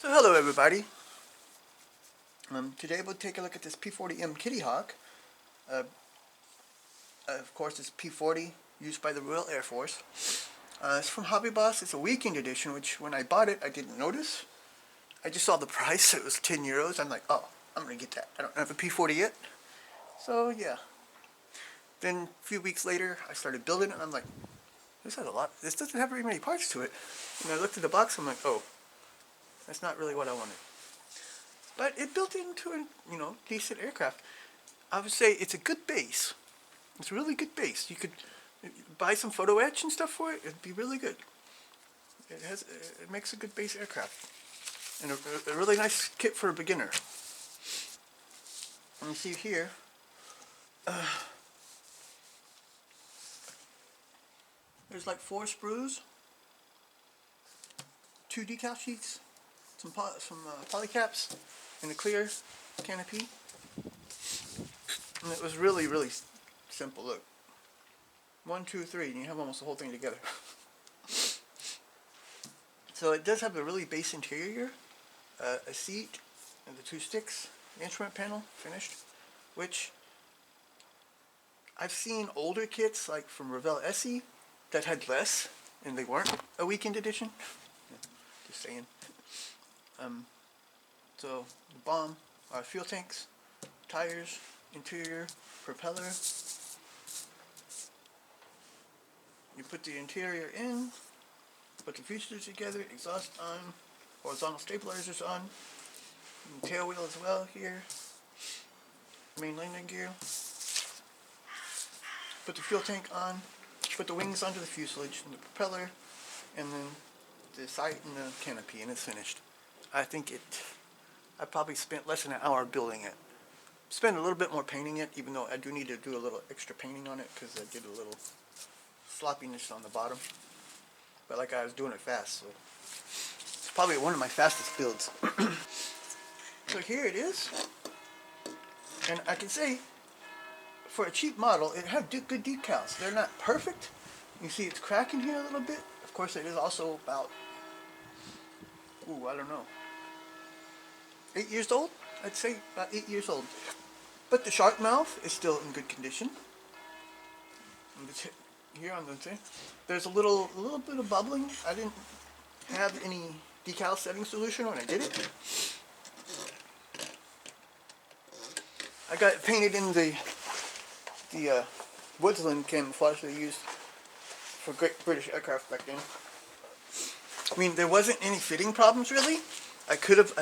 So hello everybody. Today we'll take a look at this P-40M Kitty Hawk. Of course it's P-40 used by the Royal Air Force. It's from Hobby Boss. It's a weekend edition, which when I bought it I didn't notice. I just saw the price. It was 10 euros. I'm like, oh, I'm going to get that. I don't have a P-40 yet. So yeah. Then a few weeks later I started building it and I'm like, this has a lot. This doesn't have very many parts to it. And I looked at the box and I'm like, oh, that's not really what I wanted. But it built into a, decent aircraft. I would say it's a good base. It's a really good base. You could buy some photo etch and stuff for it. It'd be really good. It makes a good base aircraft. And a really nice kit for a beginner. Let me see here. There's like 4 sprues, 2 decal sheets, some poly caps, and a clear canopy. And it was really, really simple. Look, 1, 2, 3, and you have almost the whole thing together. So it does have a really base interior, a seat, and the 2 sticks, the instrument panel finished, which I've seen older kits like from Revell Essie that had less, and they weren't a weekend edition. Just saying. So the bomb, fuel tanks, tires, interior, propeller. You put the interior in, put the fuselage together, exhaust on, horizontal stabilizers on, and tail wheel as well here, main landing gear. Put the fuel tank on, put the wings onto the fuselage and the propeller, and then the sight and the canopy, and it's finished. I probably spent less than an hour building it. Spent a little bit more painting it, even though I do need to do a little extra painting on it because I did a little sloppiness on the bottom. But like I was doing it fast, so it's probably one of my fastest builds. So here it is, and I can say for a cheap model, it had good decals. They're not perfect. You see it's cracking here a little bit. Of course, it is also about, I don't know, 8 years old? I'd say about 8 years old. But the shark mouth is still in good condition. Here on the thing, there's a little bit of bubbling. I didn't have any decal setting solution when I did it. I got it painted in the woodland camouflage they used for Great British aircraft back then. I mean, there wasn't any fitting problems really. I could have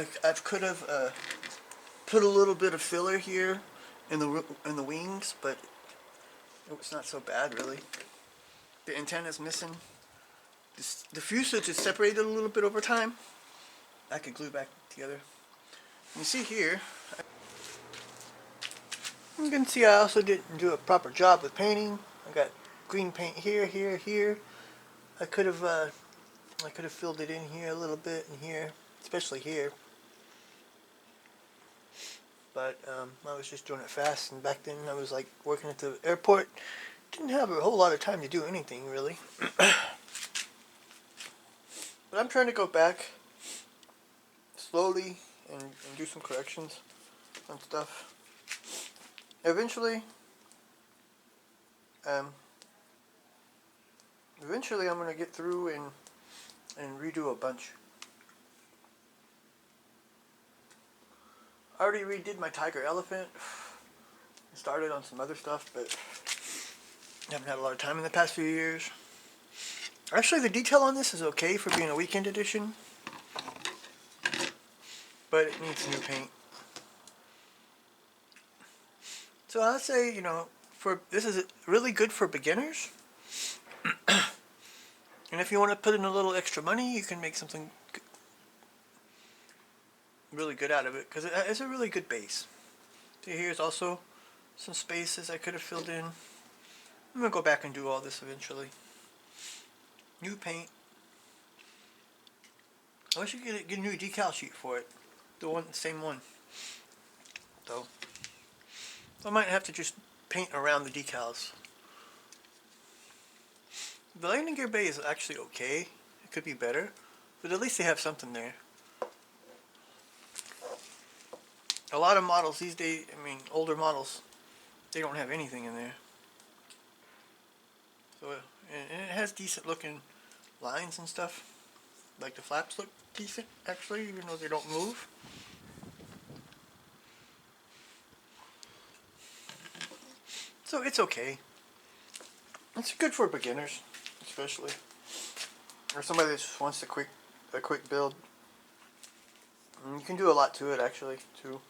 put a little bit of filler here in the wings, but it was not so bad really. The antenna's missing. The fuselage is separated a little bit over time. I could glue back together. You see here, you can see I also didn't do a proper job with painting. I got green paint here, here, here. I could have filled it in here a little bit and here, especially here. But I was just doing it fast, and back then I was like working at the airport. Didn't have a whole lot of time to do anything really. But I'm trying to go back slowly and do some corrections on stuff. Eventually I'm going to get through and redo a bunch. I already redid my tiger elephant. I started on some other stuff, but I haven't had a lot of time in the past few years. Actually, the detail on this is okay for being a weekend edition, but it needs new paint. So I'd say, this is really good for beginners. And if you want to put in a little extra money, you can make something really good out of it, because it's a really good base. See, here's also some spaces I could have filled in. I'm going to go back and do all this eventually. New paint. I wish you could get a new decal sheet for it. The same one. So I might have to just paint around the decals. The landing gear bay is actually okay. It could be better, but at least they have something there. A lot of models these days, I mean older models, they don't have anything in there. So, and it has decent looking lines and stuff. Like the flaps look decent actually, even though they don't move. So it's okay. It's good for beginners, especially, or somebody that just wants a quick build. And you can do a lot to it actually too.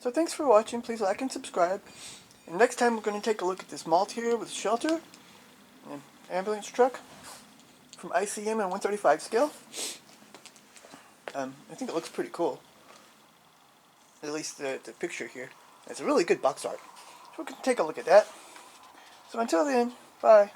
So thanks for watching. Please like and subscribe. And next time we're going to take a look at this Maltier with shelter and ambulance truck from ICM and 135 scale. I think it looks pretty cool. At least the picture here. It's a really good box art. So we're going to take a look at that. So until then, bye.